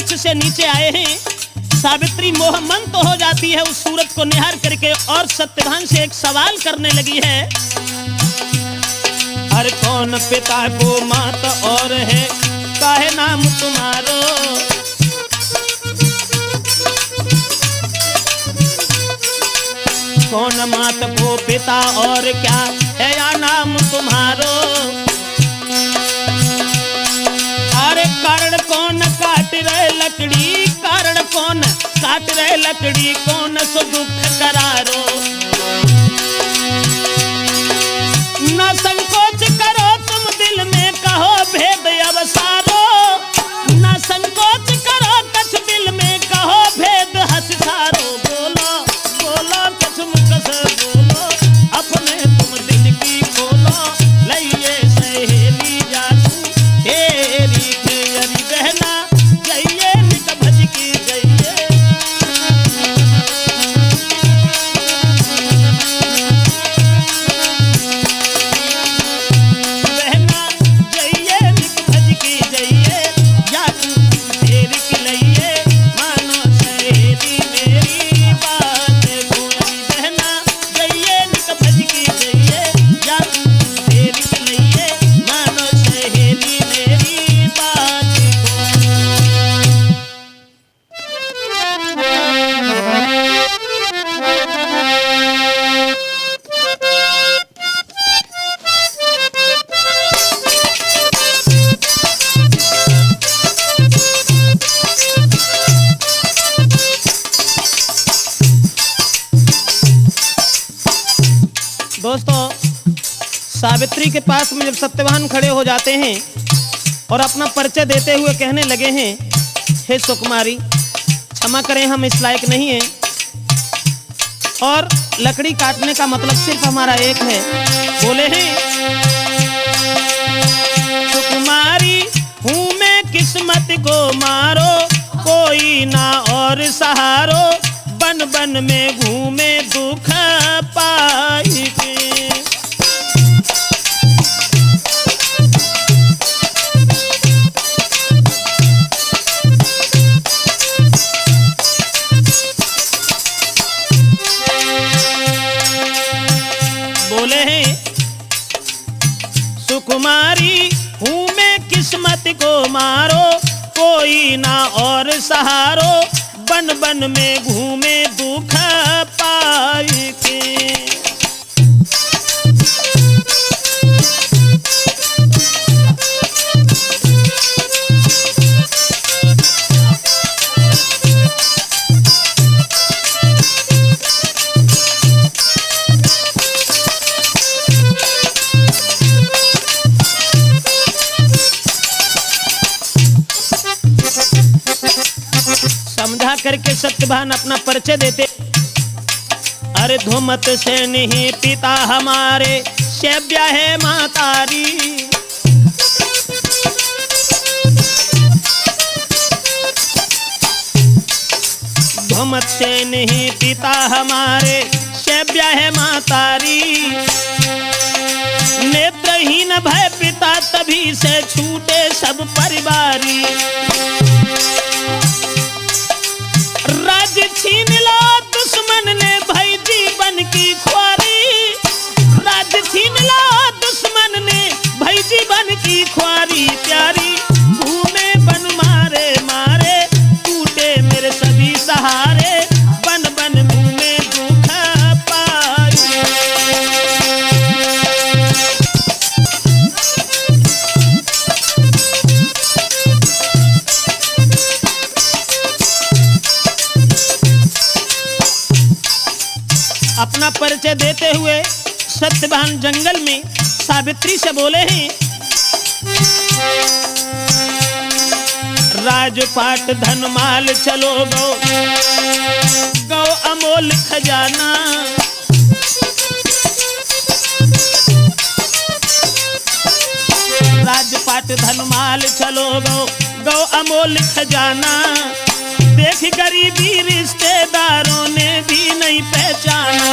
वृक्ष से नीचे आए हैं। सावित्री मोहमंत हो जाती है उस सूरत को निहार करके और सत्यभान से एक सवाल करने लगी है। हर कौन पिता को मात और है, काहे नाम तुम्हारो? कौन मात को पिता और क्या है या नाम तुम्हारो? अरे कारण कौन काट रहे लकड़ी, कारण कौन काट रहे लकड़ी, कौन सो दुख करारो? न संकोच करो तुम दिल में कहो भेद अवसारो, न संकोच करो कछ दिल में कहो भेद हंस सारो। बोलो बोलो कछ मुख से बोलो, अपने तुम दिल की खोलो, लइए सहेली जातू तेरी खेरी बहना, जइए नित भज की जइए। बहना जइए नित भज की जइए, जातू तेरी खिलइए, मानो सहेली मेरी बात कोई। बहना जइए नित भज की जइए, जातू तेरी खिलइए, मानो सहेली मेरी बात कोई। दोस्तों, सावित्री के पास में जब सत्यवान खड़े हो जाते हैं और अपना परिचय देते हुए कहने लगे हैं, हे सुकुमारी, क्षमा करें हम इस लायक नहीं हैं और लकड़ी काटने का मतलब सिर्फ हमारा एक है। बोले हैं, सुकुमारी हूँ मैं किस्मत को मारो, कोई ना और सहारो, बन बन में घूमे दुख पाई के। बोले हैं, सुकुमारी हूँ मैं किस्मत को मारो, कोई ना और सहारो, बन बन में घूमे दुख पाई के। समझा करके सत्यभान अपना परिचय देते। अरे धूमत से नहीं पिता हमारे, सेव्या है मातारी। धूमत से नहीं पिता हमारे, सेव्या है मातारी। नेत्रहीन भय पिता तभी से छूटे सब परिवारी। राज छीन लो दुश्मन ने भई जीवन की ख्वारी, राज छीन लो दुश्मन ने भई जीवन की ख्वारी। प्यारी घूमे बन मारे मारे, टूटे मेरे सभी सहारे, बन बन घूमे दुख पाई। अपना परिचय देते हुए सत्यभान जंगल में सावित्री से बोले हैं, राजपाट धन माल चलो गो, गौ अमोल खजाना। राजपाट धन माल चलो गो, गौ अमोल खजाना। देख गरीबी रिश्तेदारों ने भी नहीं पहचाना।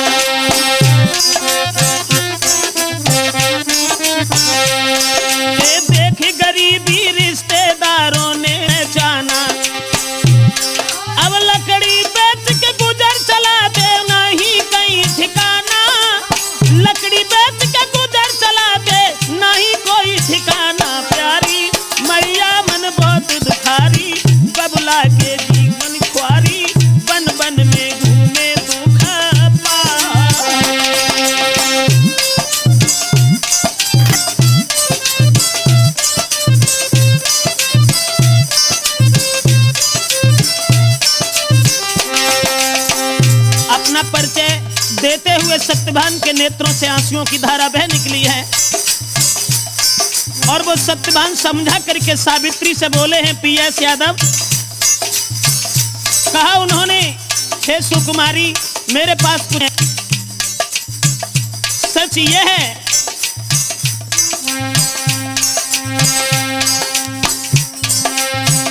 देख गरीबी रिश्तेदारों ने पहचाना। सत्यवान के नेत्रों से आंसुओं की धारा बह निकली है और वो सत्यवान समझा करके सावित्री से बोले हैं, पीएस यादव, कहा उन्होंने, हे सुकुमारी मेरे पास कुछ है। सच ये है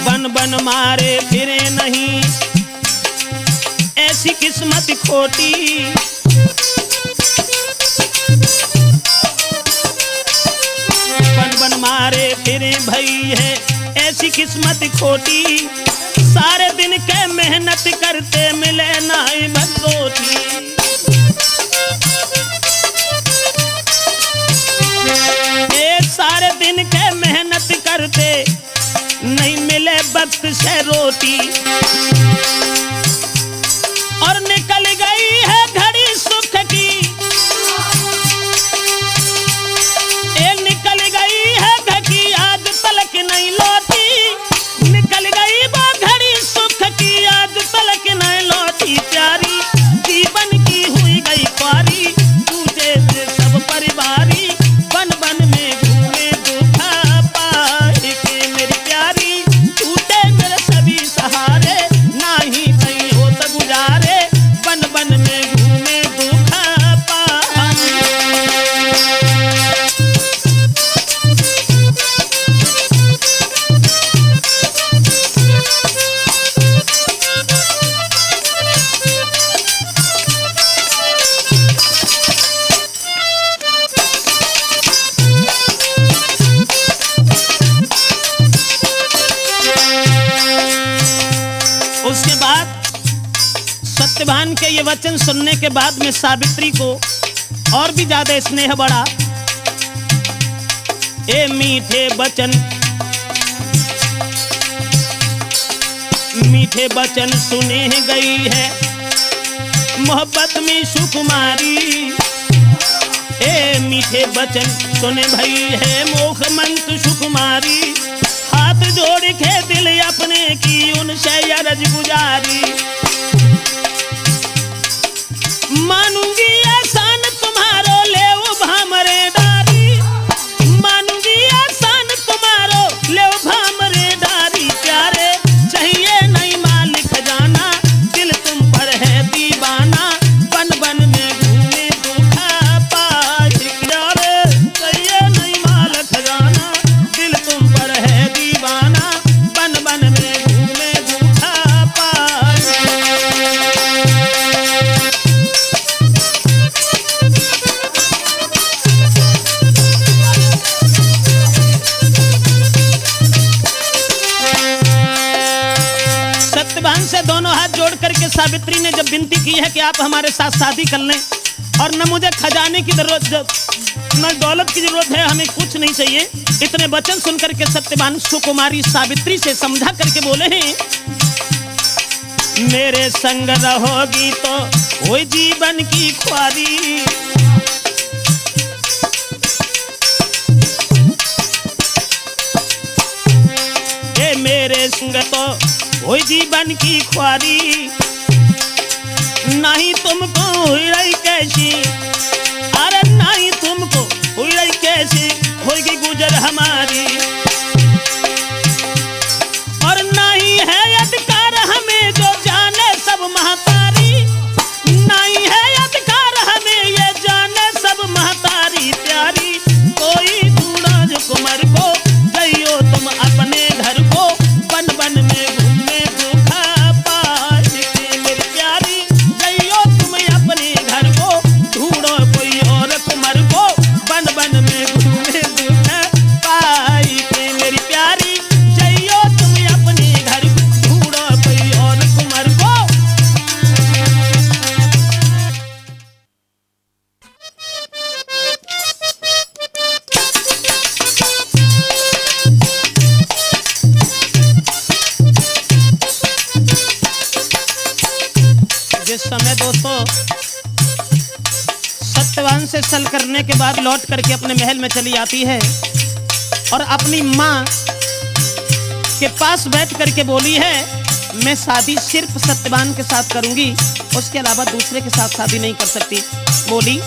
बन बन मारे फिरे नहीं, ऐसी किस्मत खोटी। बन बन मारे फिरे भई है ऐसी किस्मत खोटी, सारे दिन के मेहनत करते मिले नाई भगोटी। सारे दिन के मेहनत करते नहीं मिले वक्त से रोटी, और निकल गई है घड़ी सुख की, निकल गई है घड़ी आज तलक नहीं लौटी। निकल गई वो घड़ी सुख की आज तलक नहीं लौटी, प्यारी जीवन की हुई गई पारी, तुझे सब परिवारी बन बन में घूमे दुखा पाए के। मेरी प्यारी टूटे मेरे सभी सहारे, ना ही कहीं हो तो गुजारे, बन बन में घूमे दुखा पाए। उसके बाद सत्यवान के ये वचन सुनने के बाद में सावित्री को और भी ज्यादा स्नेह बढ़ा। ए मीठे बचन सुने गई है मोहब्बत में सुकुमारी। ए मीठे बचन सुने भई है मोह मंत सुकुमारी, हाथ जोड़ के दिल अपने की उनसे अरज गुजारी। मानूंगी एहसान तुम्हारो ले भामरे डारी, मानूंगी एहसान तुम्हारो ले भामरे डारी। प्यारे चाहिए नहीं मालिक खजाना, दिल तुम पर है दीवाना, बन बन में घूमे दुखा पाए। प्यारे चाहिए नहीं मालिक खजाना, दिल तुम पर है दीवाना, बन बन में घूमे दुखा पाए। सत्यवान से दोनों हाथ जोड़ करके सावित्री ने जब विनती की है कि आप हमारे साथ शादी कर लें, और न मुझे खजाने की जरूरत न दौलत की जरूरत है, हमें कुछ नहीं चाहिए, इतने वचन सुन करके सत्यवान सुकुमारी सावित्री से समझा करके बोले हैं, मेरे संग रहोगी तो कोई जीवन की ख्वारी। मेरे संग तो कोई जीवन की ख्वारी, नहीं तुमको हुई रही कैसी, अरे नहीं तुमको हुई रही कैसी होगी गुजर हमारी, और नहीं है अधिकार हमें जो जाने सब महतारी, नहीं है अधिकार हमें ये जाने सब महतारी। प्यारी कोई ढूंढो जो कुमार को, जाइयो तुम अपने घर को, बन बन में घूमे दुखा पाए के। मेरी प्यारी जाइयो तुम अपने घर को, ढूंढो कोई और कुमार को, बन बन में घूमे दुखा पाए के। मेरी प्यारी जाइयो तुम अपने घर को, ढूंढो कोई और कुमार को। जिस समय दोस्तों सत्यवान से सल करने के बाद लौट करके अपने महल में चली आती है और अपनी माँ के पास बैठ करके बोली है, मैं शादी सिर्फ सत्यवान के साथ करूंगी, उसके अलावा दूसरे के साथ शादी नहीं कर सकती। बोली,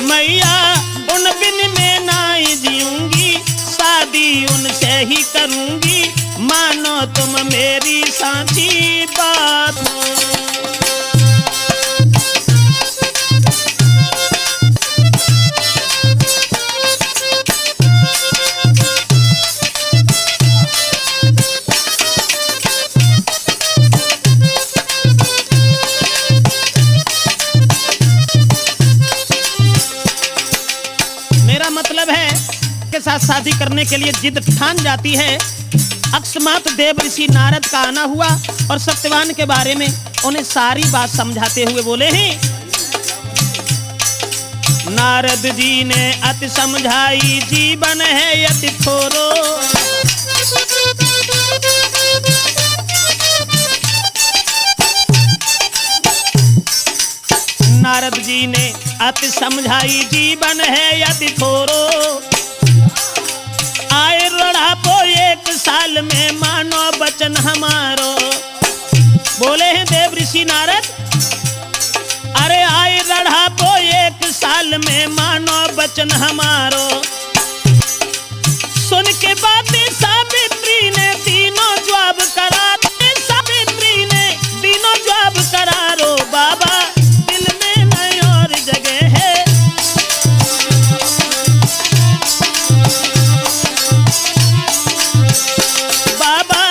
मैया उन बिन मैं नहीं जीऊंगी, शादी उनसे ही करूंगी, मानो तुम मेरी साची बात। मेरा मतलब है के साथ शादी करने के लिए जिद ठान जाती है। अकस्मात देव ऋषि नारद का आना हुआ और सत्यवान के बारे में उन्हें सारी बात समझाते हुए बोले हैं। नारद जी ने अति समझाई, जीवन है अति थोरो, नारद जी ने अति समझाई, जीवन है अति थोरो, आए रढ़ापो एक साल में मानो वचन हमारो। बोले हैं देव ऋषि नारद, अरे आए रढ़ापो एक साल में मानो वचन हमारो। सुन के बातें सावित्री ने तीनों जवाब करा, सावित्री ने तीनों जवाब करारो। बाबा दिल में नहीं और जगह है, बाबा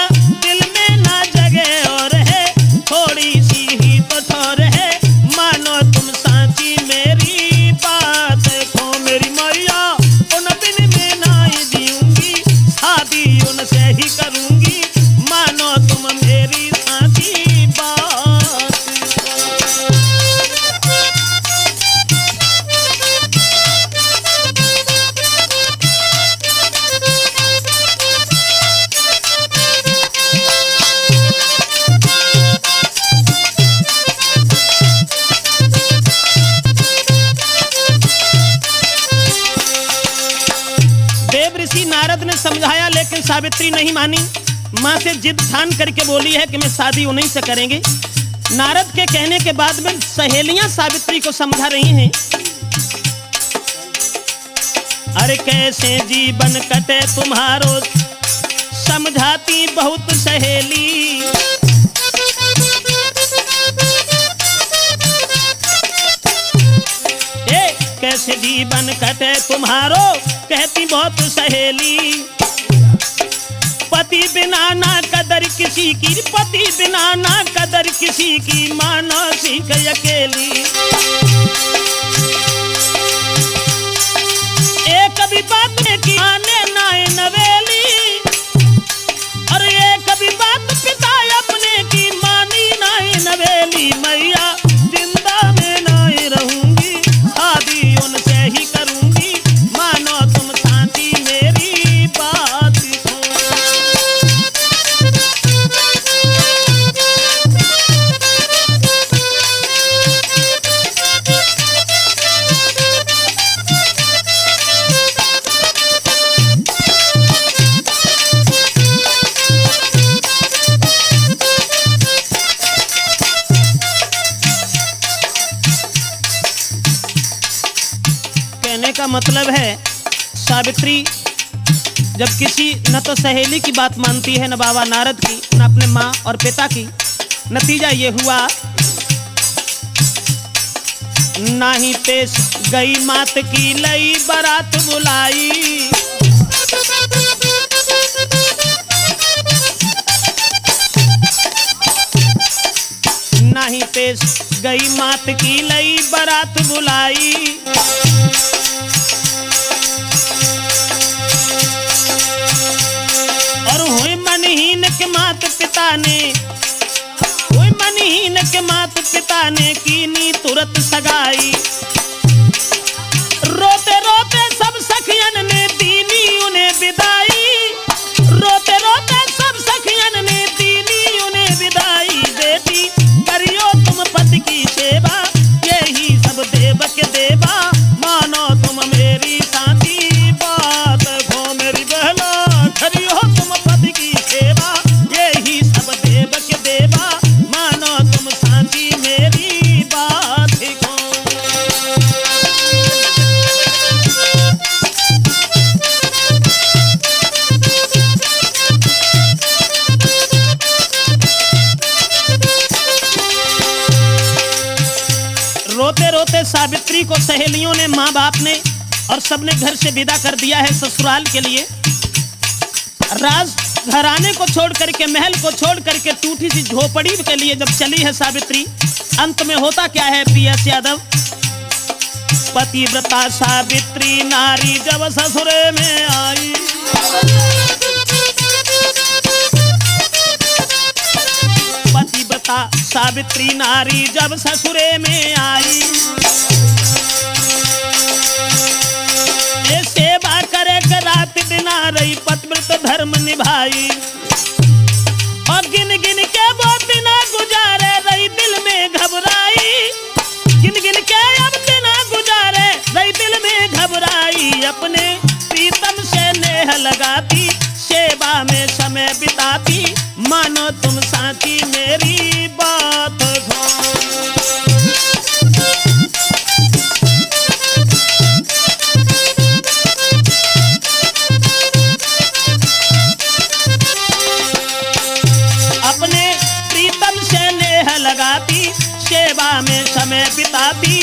दिल में ना जगह और है, थोड़ी सी ही तो ठोर है, मानो तुम साची मेरी बात को। मेरी मैया उन बिन में नहीं जीऊंगी, शादी उनसे ही करूंगी, मानो तुम मेरी साची बात। देव ऋषि नारद ने समझाया लेकिन सावित्री नहीं मानी। माँ से जिद ठान करके बोली है कि मैं शादी उन्हीं से करेंगे। नारद के कहने के बाद में सहेलियां सावित्री को समझा रही हैं। अरे कैसे जीवन कटे तुम्हारो, समझाती बहुत सहेली। कैसे जीवन कटे तुम्हारो, कहती बहुत सहेली। पति बिना ना कदर किसी की, पति बिना ना कदर किसी की, मानो सीख अकेली। एक भी बात की आने नाए नवेली, और एक भी बात पिता अपने की मानी नाए नवेली। मैया जिंदा में नाए रहूंगी, शादी उनसे ही करूंगी, मानो तुम साथी मेरी बात को। कहने का मतलब है सावित्री जब किसी न तो सहेली की बात मानती है, न बाबा नारद की, न अपने माँ और पिता की, नतीजा ये हुआ नाही पेश गई मात की लई बारात बुलाई। नाही पेश गई मात की लई बारात बुलाई। और हुई मनहीन के मात पिता ने, हुई मनहीन के मात पिता ने कीनी तुरंत सगाई। रोते रोते सब सखियन ने दीनी उन्हें विदाई, रोते रोते सब सखियन ने दीनी उन्हें विदाई। बेटी करियो तुम पति की सेवा, यही सब देव के देवा, मानो तुम मेरी साथी बात को। मेरी बहना करियो तुम पति की सेवा, यही सब देव के देवा, मानो तुम साथी मेरी रोते रोते सावित्री को सहेलियों ने, माँ बाप ने और सबने घर से विदा कर दिया है ससुराल के लिए। राज घराने को छोड़ करके, महल को छोड़ करके टूटी सी झोपड़ी के लिए जब चली है सावित्री, अंत में होता क्या है पीएस यादव? पतिव्रता सावित्री नारी जब ससुरे में आई, पतिव्रता सावित्री नारी जब ससुरे में आई, ये सेवा करे के रात दिन आ रही, पतिव्रत धर्म निभाई, और गिन गिन के वो बिना गुजारे रही दिल में घबराई, गिन गिन के अब बिना गुजारे रही दिल में घबराई, अपने प्रीतम से नेह लगाती, सेवा में समय बिताती, मानो तुम साथी मेरी बात हो। अपने प्रीतम से नेह लगाती, सेवा में समय बिताती,